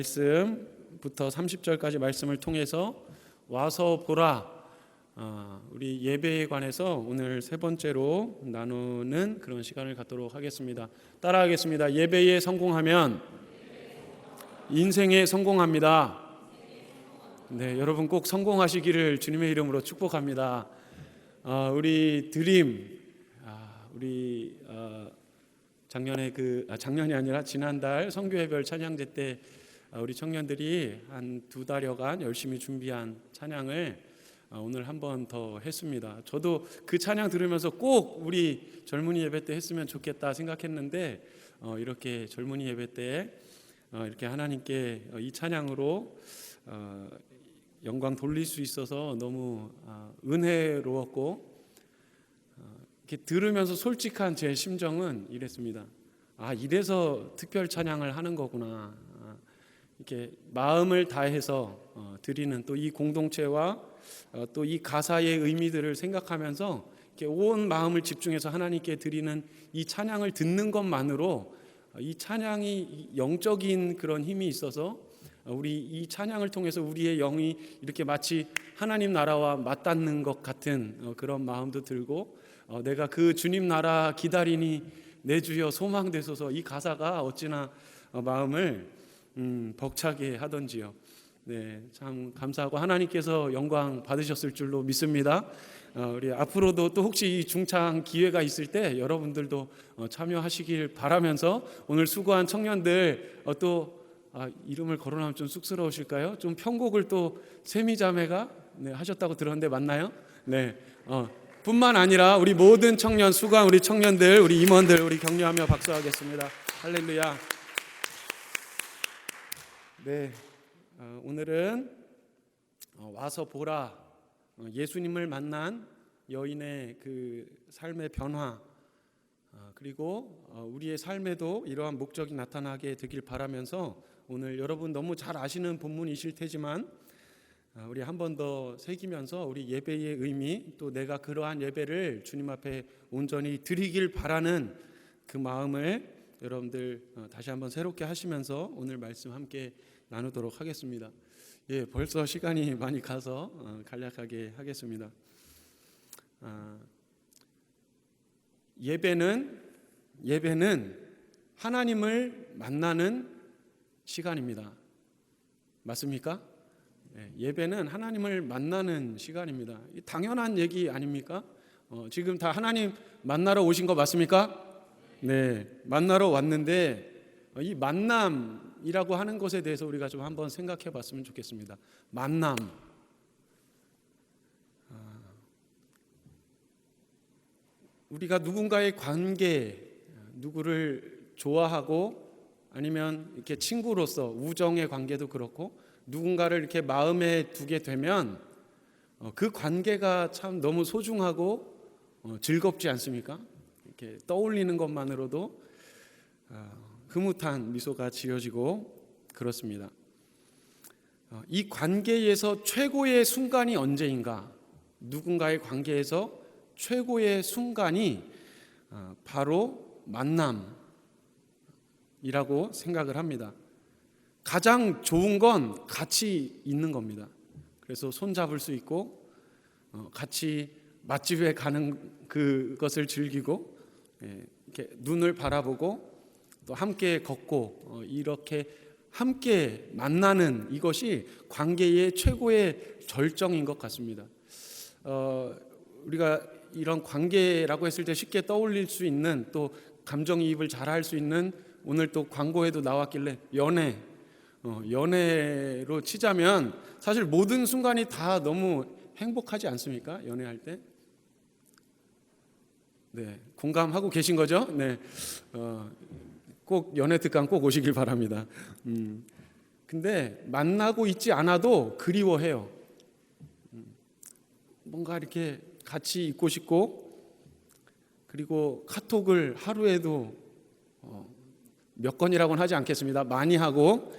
말씀부터 30절까지 말씀을 통해서 와서 보라, 우리 예배에 관해서 오늘 세 번째로 나누는 그런 시간을 갖도록 하겠습니다. 따라하겠습니다. 예배에 성공하면 인생에 성공합니다. 네, 여러분 꼭 성공하시기를 주님의 이름으로 축복합니다. 우리 드림, 우리 작년에 작년이 아니라 지난달 선교회별 찬양제 때 우리 청년들이 한 2달여간 열심히 준비한 찬양을 오늘 한 번 더 했습니다. 저도 그 찬양 들으면서 꼭 우리 젊은이 예배 때 했으면 좋겠다 생각했는데 이렇게 젊은이 예배 때 이렇게 하나님께 이 찬양으로 영광 돌릴 수 있어서 너무 은혜로웠고, 이렇게 들으면서 솔직한 제 심정은 이랬습니다. 이래서 특별 찬양을 하는 거구나. 이렇게 마음을 다해서 드리는 또 이 공동체와 또 이 가사의 의미들을 생각하면서 이렇게 온 마음을 집중해서 하나님께 드리는 이 찬양을 듣는 것만으로 이 찬양이 영적인 그런 힘이 있어서 우리 이 찬양을 통해서 우리의 영이 이렇게 마치 하나님 나라와 맞닿는 것 같은 그런 마음도 들고, 내가 그 주님 나라 기다리니 내 주여 소망되소서, 이 가사가 어찌나 마음을 벅차게 하던지요. 네, 참 감사하고 하나님께서 영광 받으셨을 줄로 믿습니다. 우리 앞으로도 또 혹시 이 중창 기회가 있을 때 여러분들도 참여하시길 바라면서, 오늘 수고한 청년들 또 이름을 거론하면 좀 쑥스러우실까요? 좀 편곡을 또 세미자매가 하셨다고 들었는데 맞나요? 네. 뿐만 아니라 우리 모든 청년, 수고한 우리 청년들, 우리 임원들 우리 격려하며 박수하겠습니다. 할렐루야. 네, 오늘은 와서 보라, 예수님을 만난 여인의 그 삶의 변화, 그리고 우리의 삶에도 이러한 목적이 나타나게 되길 바라면서, 오늘 여러분 너무 잘 아시는 본문이실 테지만 우리 한 번 더 새기면서 우리 예배의 의미, 또 내가 그러한 예배를 주님 앞에 온전히 드리길 바라는 그 마음을 여러분들 다시 한번 새롭게 하시면서 오늘 말씀 함께 나누도록 하겠습니다. 예, 벌써 시간이 많이 가서 간략하게 하겠습니다. 예배는 하나님을 만나는 시간입니다. 맞습니까? 예배는 하나님을 만나는 시간입니다. 당연한 얘기 아닙니까? 지금 다 하나님 만나러 오신 거 맞습니까? 네, 만나러 왔는데 이 만남이라고 하는 것에 대해서 우리가 좀 한번 생각해 봤으면 좋겠습니다. 만남. 우리가 누군가의 관계, 누구를 좋아하고 아니면 이렇게 친구로서 우정의 관계도 그렇고 누군가를 이렇게 마음에 두게 되면 그 관계가 참 너무 소중하고 즐겁지 않습니까? 이렇게 떠올리는 것만으로도 흐뭇한 미소가 지어지고 그렇습니다. 이 관계에서 최고의 순간이 언제인가? 누군가의 관계에서 최고의 순간이 바로 만남이라고 생각을 합니다. 가장 좋은 건 같이 있는 겁니다. 그래서 손잡을 수 있고 같이 맛집에 가는 그것을 즐기고 이렇게 눈을 바라보고 또 함께 걷고 이렇게 함께 만나는 이것이 관계의 최고의 절정인 것 같습니다. 우리가 이런 관계라고 했을 때 쉽게 떠올릴 수 있는, 또 감정이입을 잘할 수 있는, 오늘 또 광고에도 나왔길래 연애로 치자면 사실 모든 순간이 다 너무 행복하지 않습니까? 연애할 때. 네, 공감하고 계신 거죠? 네, 꼭 연애 특강 꼭 오시길 바랍니다. 근데 만나고 있지 않아도 그리워해요. 뭔가 이렇게 같이 있고 싶고, 그리고 카톡을 하루에도 몇 건이라고는 하지 않겠습니다. 많이 하고,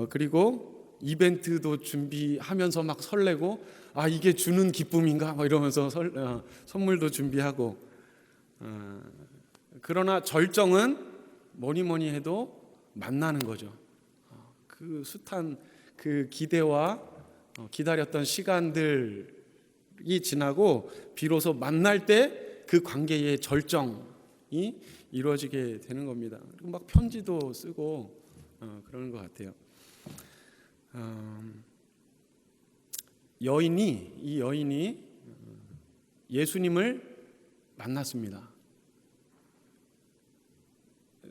그리고 이벤트도 준비하면서 막 설레고, 이게 주는 기쁨인가? 막 이러면서 선물도 준비하고. 그러나 절정은 뭐니 해도 만나는 거죠. 그 숱한 그 기대와 기다렸던 시간들이 지나고 비로소 만날 때 그 관계의 절정이 이루어지게 되는 겁니다. 그리고 막 편지도 쓰고 그러는 것 같아요. 이 여인이 예수님을 만났습니다.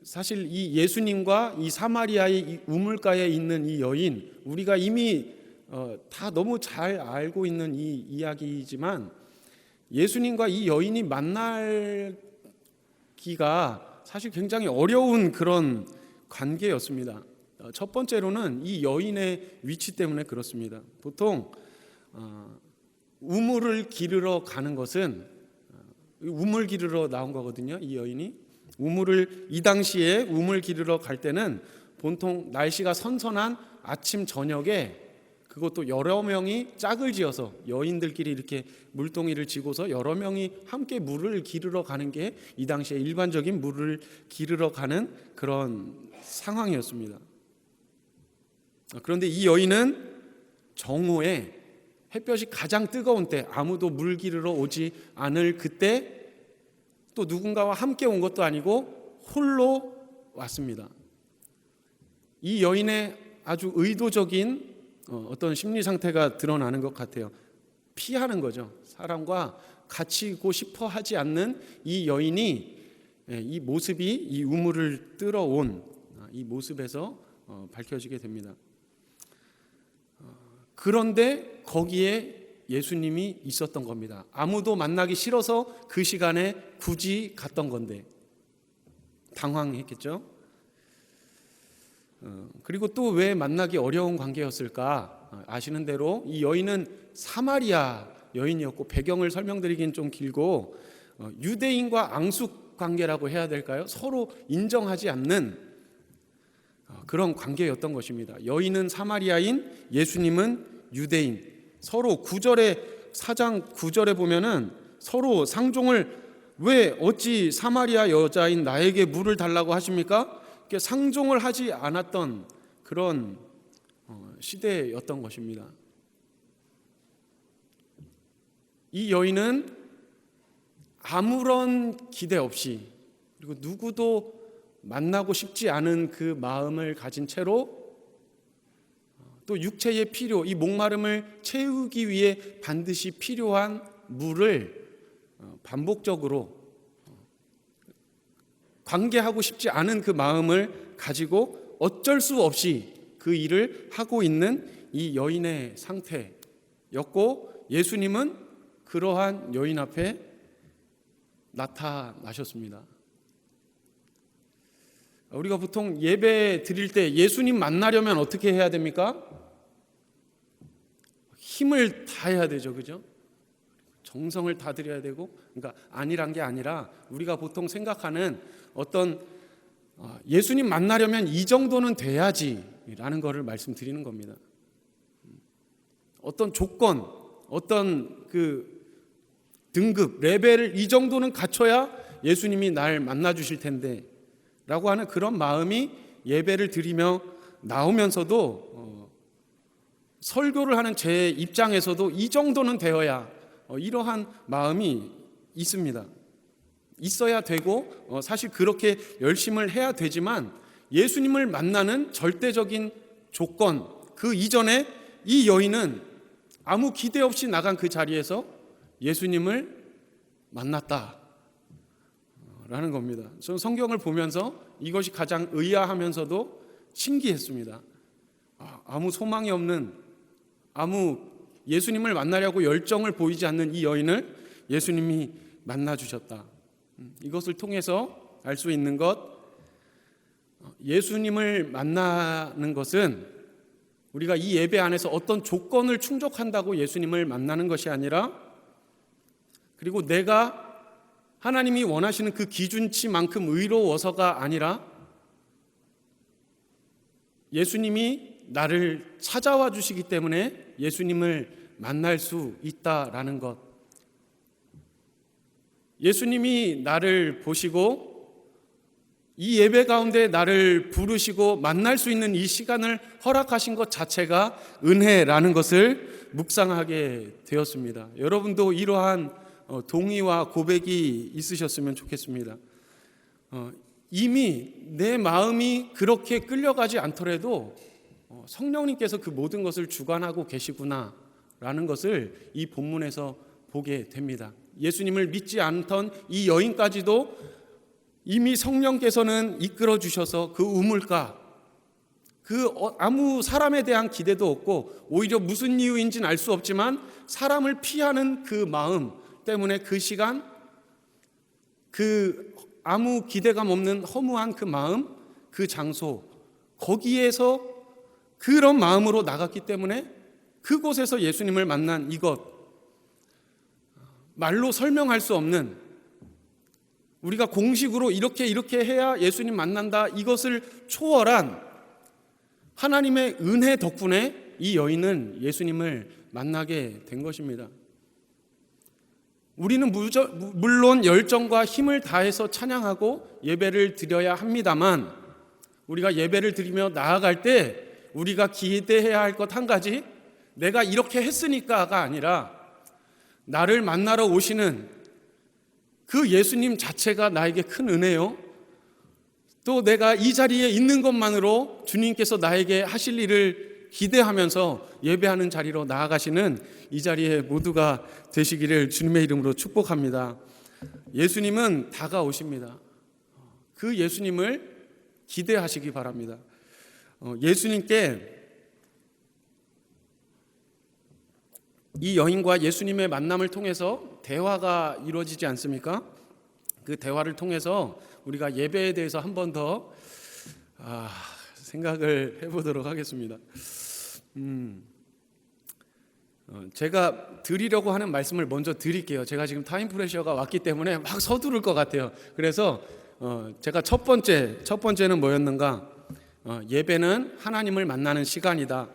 사실 이 예수님과 이 사마리아의 이 우물가에 있는 이 여인, 우리가 이미 다 너무 잘 알고 있는 이 이야기이지만 예수님과 이 여인이 만날기가 사실 굉장히 어려운 그런 관계였습니다. 첫 번째로는 이 여인의 위치 때문에 그렇습니다. 보통 우물을 기르러 가는 것은 우물 기르러 나온 거거든요. 이 여인이 이 당시에 우물 기르러 갈 때는 보통 날씨가 선선한 아침 저녁에, 그것도 여러 명이 짝을 지어서 여인들끼리 이렇게 물동이를 지고서 여러 명이 함께 물을 기르러 가는 게 이 당시에 일반적인 물을 기르러 가는 그런 상황이었습니다. 그런데 이 여인은 정오에 햇볕이 가장 뜨거운 때, 아무도 물 기르러 오지 않을 그때, 또 누군가와 함께 온 것도 아니고 홀로 왔습니다. 이 여인의 아주 의도적인 어떤 심리 상태가 드러나는 것 같아요. 피하는 거죠. 사람과 같이 있고 싶어 하지 않는 이 여인이 이 모습이 이 우물을 뚫어 온 이 모습에서 밝혀지게 됩니다. 그런데 거기에 예수님이 있었던 겁니다. 아무도 만나기 싫어서 그 시간에 굳이 갔던 건데 당황했겠죠. 그리고 또 왜 만나기 어려운 관계였을까? 아시는 대로 이 여인은 사마리아 여인이었고, 배경을 설명드리긴 좀 길고, 유대인과 앙숙 관계라고 해야 될까요? 서로 인정하지 않는 그런 관계였던 것입니다. 여인은 사마리아인, 예수님은 유대인. 서로 4장 9절에 보면은 서로 상종을, 왜 어찌 사마리아 여자인 나에게 물을 달라고 하십니까? 상종을 하지 않았던 그런 시대였던 것입니다. 이 여인은 아무런 기대 없이, 그리고 누구도 만나고 싶지 않은 그 마음을 가진 채로, 또 육체의 필요, 이 목마름을 채우기 위해 반드시 필요한 물을 반복적으로 관계하고 싶지 않은 그 마음을 가지고 어쩔 수 없이 그 일을 하고 있는 이 여인의 상태였고, 예수님은 그러한 여인 앞에 나타나셨습니다. 우리가 보통 예배 드릴 때 예수님 만나려면 어떻게 해야 됩니까? 힘을 다해야 되죠, 그죠? 정성을 다 드려야 되고, 그러니까 아니란 게 아니라 우리가 보통 생각하는 어떤 예수님 만나려면 이 정도는 돼야지라는 것을 말씀드리는 겁니다. 어떤 조건, 어떤 그 등급, 레벨을 이 정도는 갖춰야 예수님이 날 만나 주실 텐데 라고 하는 그런 마음이 예배를 드리며 나오면서도 설교를 하는 제 입장에서도 이 정도는 되어야, 이러한 마음이 있습니다. 있어야 되고, 사실 그렇게 열심을 해야 되지만, 예수님을 만나는 절대적인 조건, 그 이전에 이 여인은 아무 기대 없이 나간 그 자리에서 예수님을 만났다 라는 겁니다. 저는 성경을 보면서 이것이 가장 의아하면서도 신기했습니다. 아무 소망이 없는, 아무 예수님을 만나려고 열정을 보이지 않는 이 여인을 예수님이 만나주셨다. 이것을 통해서 알 수 있는 것, 예수님을 만나는 것은 우리가 이 예배 안에서 어떤 조건을 충족한다고 예수님을 만나는 것이 아니라, 그리고 내가 하나님이 원하시는 그 기준치만큼 의로워서가 아니라 예수님이 나를 찾아와 주시기 때문에 예수님을 만날 수 있다라는 것, 예수님이 나를 보시고 이 예배 가운데 나를 부르시고 만날 수 있는 이 시간을 허락하신 것 자체가 은혜라는 것을 묵상하게 되었습니다. 여러분도 이러한 동의와 고백이 있으셨으면 좋겠습니다. 이미 내 마음이 그렇게 끌려가지 않더라도 성령님께서 그 모든 것을 주관하고 계시구나라는 것을 이 본문에서 보게 됩니다. 예수님을 믿지 않던 이 여인까지도 이미 성령께서는 이끌어 주셔서 그 우물가, 아무 사람에 대한 기대도 없고 오히려 무슨 이유인지는 알 수 없지만 사람을 피하는 그 마음 때문에 그 시간, 그 아무 기대감 없는 허무한 그 마음, 그 장소, 거기에서 그런 마음으로 나갔기 때문에 그곳에서 예수님을 만난 이것, 말로 설명할 수 없는, 우리가 공식으로 이렇게 해야 예수님 만난다, 이것을 초월한 하나님의 은혜 덕분에 이 여인은 예수님을 만나게 된 것입니다. 우리는 물론 열정과 힘을 다해서 찬양하고 예배를 드려야 합니다만, 우리가 예배를 드리며 나아갈 때 우리가 기대해야 할 것 한 가지, 내가 이렇게 했으니까가 아니라 나를 만나러 오시는 그 예수님 자체가 나에게 큰 은혜요, 또 내가 이 자리에 있는 것만으로 주님께서 나에게 하실 일을 기대하면서 예배하는 자리로 나아가시는 이 자리에 모두가 되시기를 주님의 이름으로 축복합니다. 예수님은 다가오십니다. 그 예수님을 기대하시기 바랍니다. 예수님께, 이 여인과 예수님의 만남을 통해서 대화가 이루어지지 않습니까? 그 대화를 통해서 우리가 예배에 대해서 한 번 더 생각을 해보도록 하겠습니다. 제가 드리려고 하는 말씀을 먼저 드릴게요. 제가 지금 타임 프레셔가 왔기 때문에 막 서두를 것 같아요. 그래서 제가 첫 번째는 뭐였는가? 예배는 하나님을 만나는 시간이다.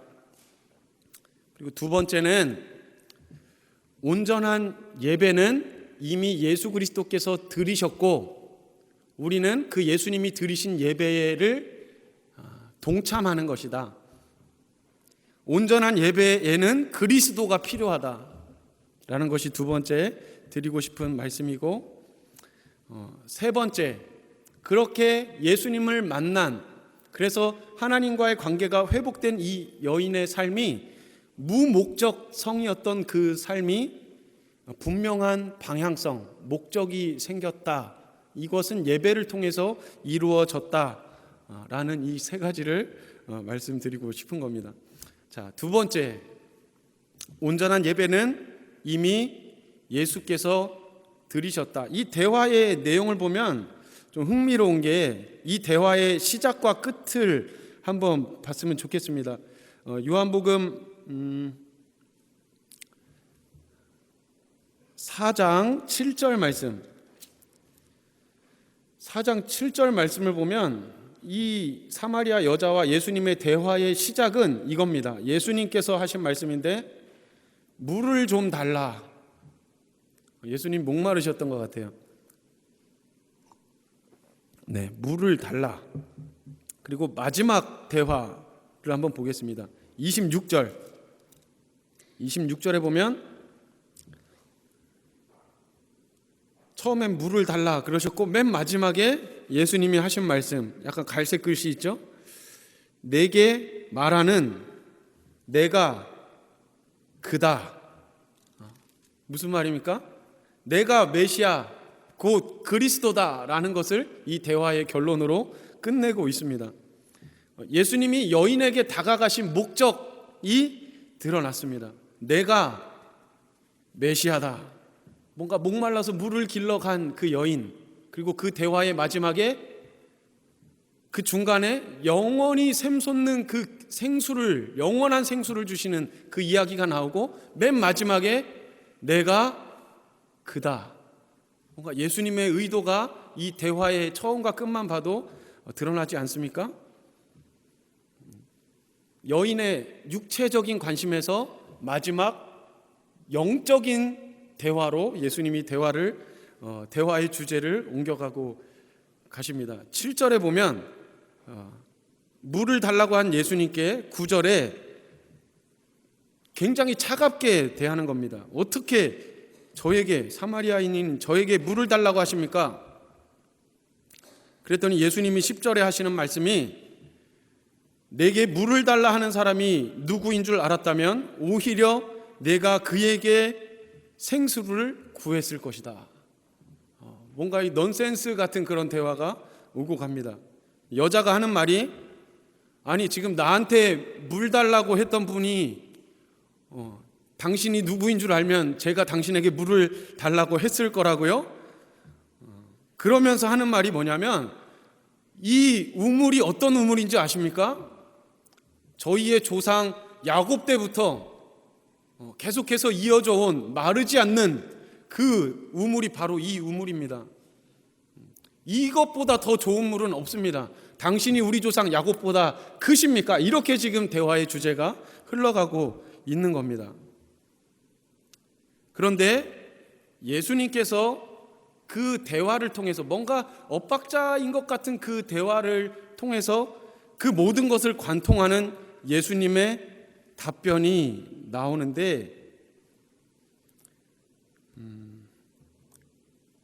그리고 두 번째는 온전한 예배는 이미 예수 그리스도께서 드리셨고 우리는 그 예수님이 드리신 예배를 동참하는 것이다. 온전한 예배에는 그리스도가 필요하다라는 것이 두 번째 드리고 싶은 말씀이고, 세 번째, 그렇게 예수님을 만난, 그래서 하나님과의 관계가 회복된 이 여인의 삶이 무목적성이었던 그 삶이 분명한 방향성, 목적이 생겼다. 이것은 예배를 통해서 이루어졌다라는 이 세 가지를 말씀드리고 싶은 겁니다. 자, 두 번째, 온전한 예배는 이미 예수께서 드리셨다. 이 대화의 내용을 보면 좀 흥미로운 게, 이 대화의 시작과 끝을 한번 봤으면 좋겠습니다. 요한복음 4장 7절 말씀, 4장 7절 말씀을 보면 이 사마리아 여자와 예수님의 대화의 시작은 이겁니다. 예수님께서 하신 말씀인데, 물을 좀 달라. 예수님 목마르셨던 것 같아요. 네, 물을 달라. 그리고 마지막 대화를 한번 보겠습니다. 26절에 보면 처음엔 물을 달라 그러셨고, 맨 마지막에 예수님이 하신 말씀, 약간 갈색 글씨 있죠? 내게 말하는 내가 그다. 무슨 말입니까? 내가 메시아 곧 그리스도다라는 것을 이 대화의 결론으로 끝내고 있습니다. 예수님이 여인에게 다가가신 목적이 드러났습니다. 내가 메시아다. 뭔가 목말라서 물을 길러 간 그 여인, 그리고 그 대화의 마지막에 그 중간에 영원히 샘솟는 그 생수를, 영원한 생수를 주시는 그 이야기가 나오고, 맨 마지막에 내가 그다. 뭔가 예수님의 의도가 이 대화의 처음과 끝만 봐도 드러나지 않습니까? 여인의 육체적인 관심에서 마지막 영적인 대화로 예수님이 대화의 주제를 옮겨가고 가십니다. 7절에 보면 물을 달라고 한 예수님께 9절에 굉장히 차갑게 대하는 겁니다. 어떻게 저에게, 사마리아인인 저에게 물을 달라고 하십니까? 그랬더니 예수님이 10절에 하시는 말씀이, 내게 물을 달라 하는 사람이 누구인 줄 알았다면 오히려 내가 그에게 생수를 구했을 것이다. 뭔가 이 넌센스 같은 그런 대화가 오고 갑니다. 여자가 하는 말이, 아니 지금 나한테 물 달라고 했던 분이 당신이 누구인 줄 알면 제가 당신에게 물을 달라고 했을 거라고요? 그러면서 하는 말이 뭐냐면, 이 우물이 어떤 우물인지 아십니까? 저희의 조상 야곱 때부터 계속해서 이어져 온 마르지 않는 그 우물이 바로 이 우물입니다. 이것보다 더 좋은 물은 없습니다. 당신이 우리 조상 야곱보다 크십니까? 이렇게 지금 대화의 주제가 흘러가고 있는 겁니다. 그런데 예수님께서 그 대화를 통해서, 뭔가 엇박자인 것 같은 그 대화를 통해서 그 모든 것을 관통하는 예수님의 답변이 나오는데,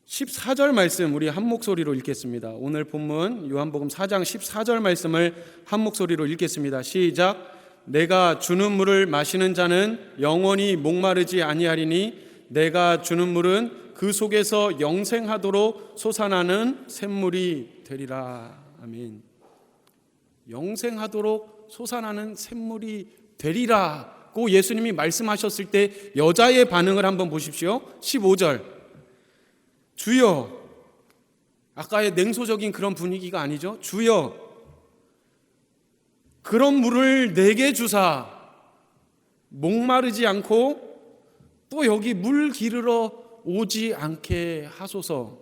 14절 말씀 우리 한 목소리로 읽겠습니다. 오늘 본문 요한복음 4장 14절 말씀을 한 목소리로 읽겠습니다. 시작. 내가 주는 물을 마시는 자는 영원히 목마르지 아니하리니 내가 주는 물은 그 속에서 영생하도록 솟아나는 샘물이 되리라. 아멘. 영생하도록 솟아나는 샘물이 되리라고 예수님이 말씀하셨을 때 여자의 반응을 한번 보십시오. 15절. 주여, 아까의 냉소적인 그런 분위기가 아니죠. 주여, 그런 물을 내게 주사 목마르지 않고 또 여기 물 기르러 오지 않게 하소서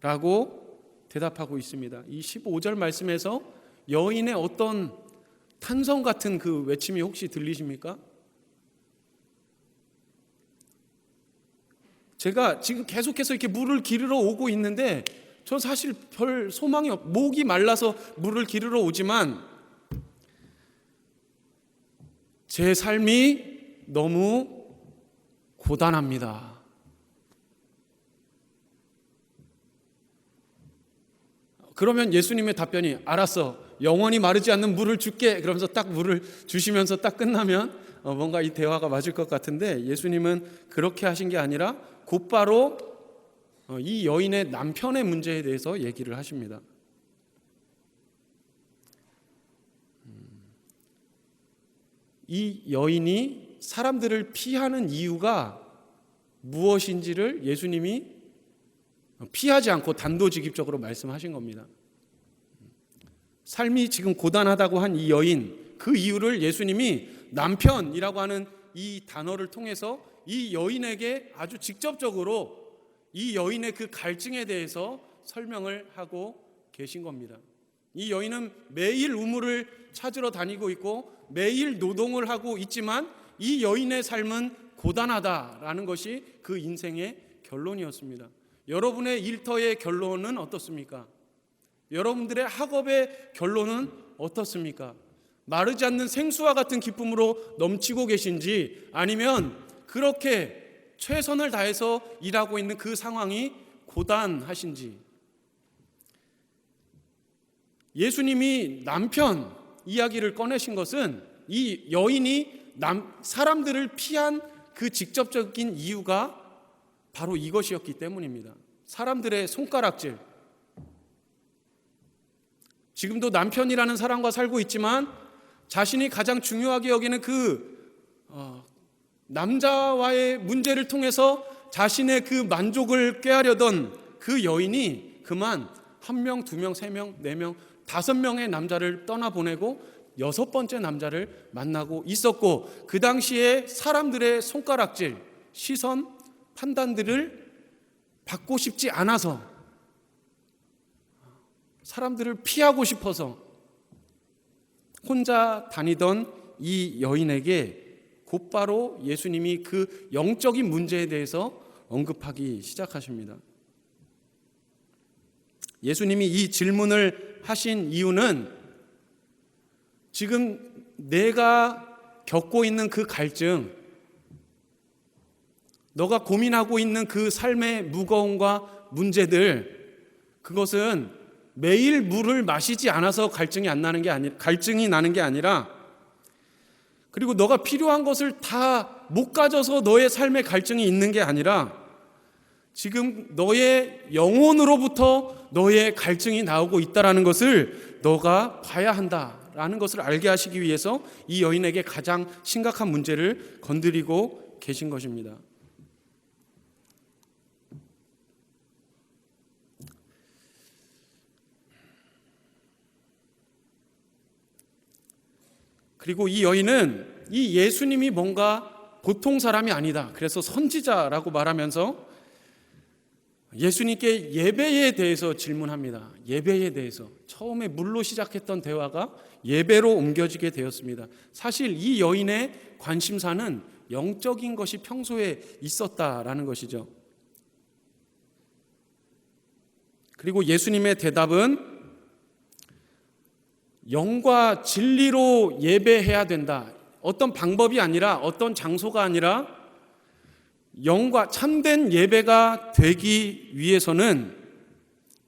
라고 대답하고 있습니다. 이 15절 말씀에서 여인의 어떤 탄성 같은 그 외침이 혹시 들리십니까? 제가 지금 계속해서 이렇게 물을 기르러 오고 있는데 전 사실 별 소망이 목이 말라서 물을 기르러 오지만 제 삶이 너무 고단합니다. 그러면 예수님의 답변이, 알았어, 영원히 마르지 않는 물을 줄게. 그러면서 딱 물을 주시면서 딱 끝나면 뭔가 이 대화가 맞을 것 같은데, 예수님은 그렇게 하신 게 아니라 곧바로 이 여인의 남편의 문제에 대해서 얘기를 하십니다. 이 여인이 사람들을 피하는 이유가 무엇인지를 예수님이 피하지 않고 단도직입적으로 말씀하신 겁니다. 삶이 지금 고단하다고 한 이 여인, 그 이유를 예수님이 남편이라고 하는 이 단어를 통해서 이 여인에게 아주 직접적으로 이 여인의 그 갈증에 대해서 설명을 하고 계신 겁니다. 이 여인은 매일 우물을 찾으러 다니고 있고 매일 노동을 하고 있지만 이 여인의 삶은 고단하다라는 것이 그 인생의 결론이었습니다. 여러분의 일터의 결론은 어떻습니까? 여러분들의 학업의 결론은 어떻습니까? 마르지 않는 생수와 같은 기쁨으로 넘치고 계신지, 아니면 그렇게 최선을 다해서 일하고 있는 그 상황이 고단하신지. 예수님이 남편 이야기를 꺼내신 것은 이 여인이 사람들을 피한 그 직접적인 이유가 바로 이것이었기 때문입니다. 사람들의 손가락질. 지금도 남편이라는 사람과 살고 있지만 자신이 가장 중요하게 여기는 그 남자와의 문제를 통해서 자신의 그 만족을 꾀하려던 그 여인이 그만 1명, 2명, 3명, 4명, 5명의 남자를 떠나보내고 6번째 남자를 만나고 있었고, 그 당시에 사람들의 손가락질, 시선, 판단들을 받고 싶지 않아서, 사람들을 피하고 싶어서 혼자 다니던 이 여인에게 곧바로 예수님이 그 영적인 문제에 대해서 언급하기 시작하십니다. 예수님이 이 질문을 하신 이유는 지금 내가 겪고 있는 그 갈증, 너가 고민하고 있는 그 삶의 무거움과 문제들, 그것은 매일 물을 마시지 않아서 갈증이 나는 게 아니라, 그리고 너가 필요한 것을 다 못 가져서 너의 삶의 갈증이 있는 게 아니라, 지금 너의 영혼으로부터 너의 갈증이 나오고 있다는 것을 너가 봐야 한다라는 것을 알게 하시기 위해서 이 여인에게 가장 심각한 문제를 건드리고 계신 것입니다. 그리고 이 여인은 이 예수님이 뭔가 보통 사람이 아니다, 그래서 선지자라고 말하면서 예수님께 예배에 대해서 질문합니다. 예배에 대해서. 처음에 물로 시작했던 대화가 예배로 옮겨지게 되었습니다. 사실 이 여인의 관심사는 영적인 것이 평소에 있었다라는 것이죠. 그리고 예수님의 대답은 영과 진리로 예배해야 된다. 어떤 방법이 아니라, 어떤 장소가 아니라 영과 참된 예배가 되기 위해서는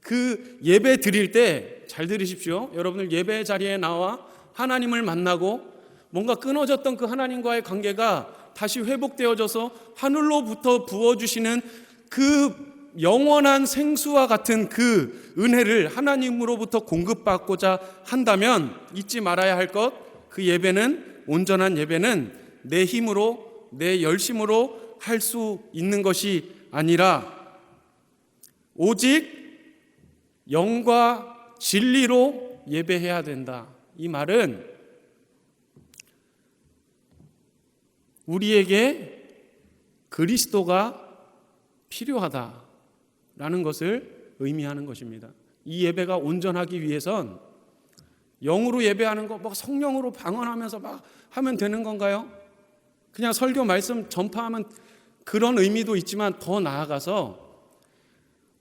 그 예배 드릴 때, 잘 들으십시오. 여러분들 예배 자리에 나와 하나님을 만나고 뭔가 끊어졌던 그 하나님과의 관계가 다시 회복되어져서 하늘로부터 부어주시는 그 영원한 생수와 같은 그 은혜를 하나님으로부터 공급받고자 한다면 잊지 말아야 할 것, 그 예배는, 온전한 예배는 내 힘으로, 내 열심으로 할 수 있는 것이 아니라 오직 영과 진리로 예배해야 된다. 이 말은 우리에게 그리스도가 필요하다라는 것을 의미하는 것입니다. 이 예배가 온전하기 위해선 영으로 예배하는 거, 막 성령으로 방언하면서 막 하면 되는 건가요? 그냥 설교 말씀 전파하면 그런 의미도 있지만 더 나아가서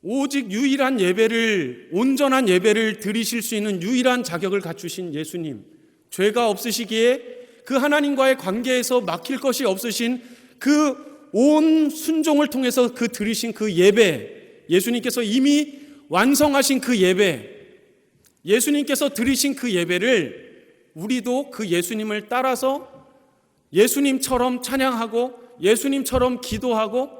오직 유일한 예배를, 온전한 예배를 드리실 수 있는 유일한 자격을 갖추신 예수님, 죄가 없으시기에 그 하나님과의 관계에서 막힐 것이 없으신 그 온 순종을 통해서 그 드리신 그 예배, 예수님께서 이미 완성하신 그 예배, 예수님께서 드리신 그 예배를 우리도 그 예수님을 따라서 예수님처럼 찬양하고, 예수님처럼 기도하고,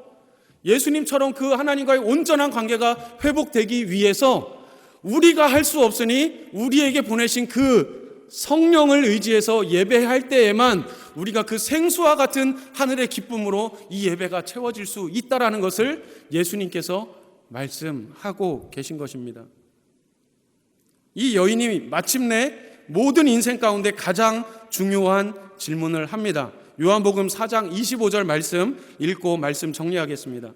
예수님처럼 그 하나님과의 온전한 관계가 회복되기 위해서 우리가 할 수 없으니 우리에게 보내신 그 성령을 의지해서 예배할 때에만 우리가 그 생수와 같은 하늘의 기쁨으로 이 예배가 채워질 수 있다라는 것을 예수님께서 말씀하고 계신 것입니다. 이 여인이 마침내 모든 인생 가운데 가장 중요한 질문을 합니다. 요한복음 4장 25절 말씀 읽고 말씀 정리하겠습니다.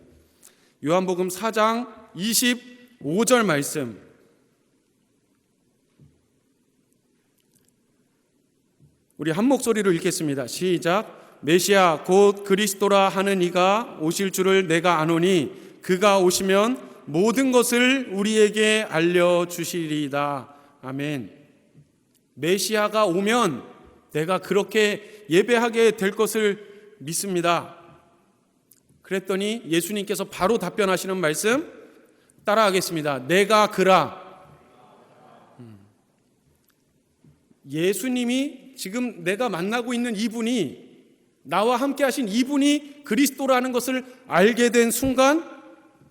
요한복음 4장 25절 말씀, 우리 한 목소리로 읽겠습니다. 시작. 메시아 곧 그리스도라 하는 이가 오실 줄을 내가 아노니 그가 오시면 모든 것을 우리에게 알려주시리이다. 아멘. 메시아가 오면 내가 그렇게 예배하게 될 것을 믿습니다. 그랬더니 예수님께서 바로 답변하시는 말씀 따라하겠습니다. 내가 그라. 예수님이, 지금 내가 만나고 있는 이분이, 나와 함께 하신 이분이 그리스도라는 것을 알게 된 순간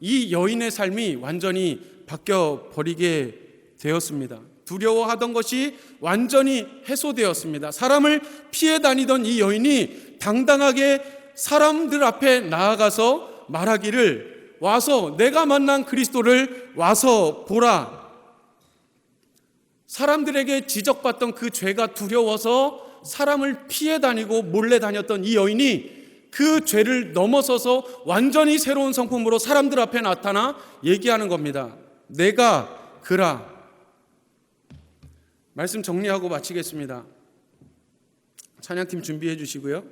이 여인의 삶이 완전히 바뀌어 버리게 되었습니다. 두려워하던 것이 완전히 해소되었습니다. 사람을 피해 다니던 이 여인이 당당하게 사람들 앞에 나아가서 말하기를, 와서 내가 만난 그리스도를 와서 보라. 사람들에게 지적받던 그 죄가 두려워서 사람을 피해 다니고 몰래 다녔던 이 여인이 그 죄를 넘어서서 완전히 새로운 성품으로 사람들 앞에 나타나 얘기하는 겁니다. 내가 그라. 말씀 정리하고 마치겠습니다. 찬양팀 준비해 주시고요.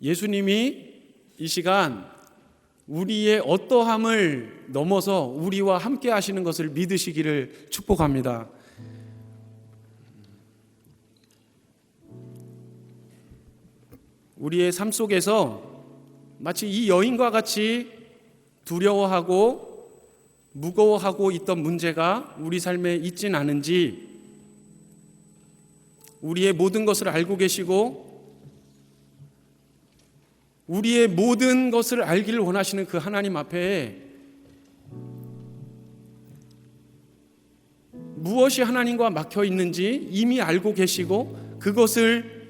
예수님이 이 시간 우리의 어떠함을 넘어서 우리와 함께 하시는 것을 믿으시기를 축복합니다. 우리의 삶 속에서 마치 이 여인과 같이 두려워하고 무거워하고 있던 문제가 우리 삶에 있진 않은지, 우리의 모든 것을 알고 계시고 우리의 모든 것을 알기를 원하시는 그 하나님 앞에 무엇이 하나님과 막혀 있는지 이미 알고 계시고 그것을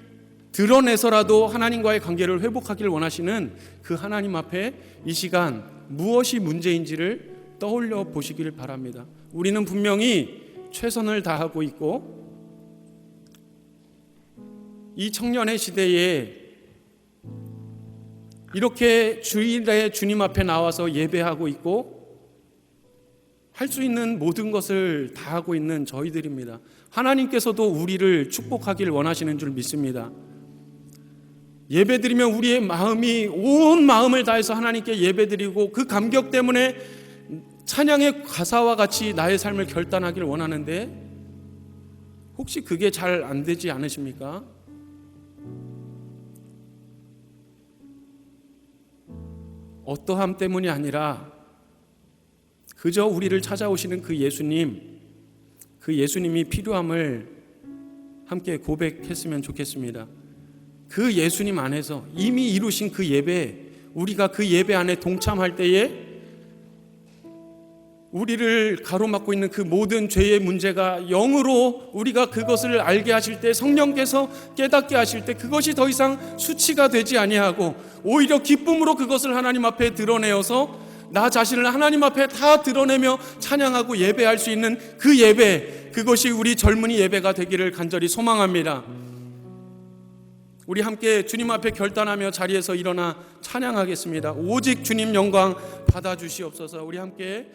드러내서라도 하나님과의 관계를 회복하기를 원하시는 그 하나님 앞에 이 시간 무엇이 문제인지를 떠올려 보시기를 바랍니다. 우리는 분명히 최선을 다하고 있고 이 청년의 시대에 이렇게 주일에 주님 앞에 나와서 예배하고 있고 할 수 있는 모든 것을 다 하고 있는 저희들입니다. 하나님께서도 우리를 축복하기를 원하시는 줄 믿습니다. 예배드리면 우리의 마음이 온 마음을 다해서 하나님께 예배드리고 그 감격 때문에 찬양의 가사와 같이 나의 삶을 결단하기를 원하는데 혹시 그게 잘 안 되지 않으십니까? 어떠함 때문이 아니라 그저 우리를 찾아오시는 그 예수님이 필요함을 함께 고백했으면 좋겠습니다. 그 예수님 안에서 이미 이루신 그 예배, 우리가 그 예배 안에 동참할 때에 우리를 가로막고 있는 그 모든 죄의 문제가 영으로 우리가 그것을 알게 하실 때, 성령께서 깨닫게 하실 때 그것이 더 이상 수치가 되지 아니하고 오히려 기쁨으로 그것을 하나님 앞에 드러내어서 나 자신을 하나님 앞에 다 드러내며 찬양하고 예배할 수 있는 그 예배, 그것이 우리 젊은이 예배가 되기를 간절히 소망합니다. 우리 함께 주님 앞에 결단하며 자리에서 일어나 찬양하겠습니다. 오직 주님 영광 받아주시옵소서. 우리 함께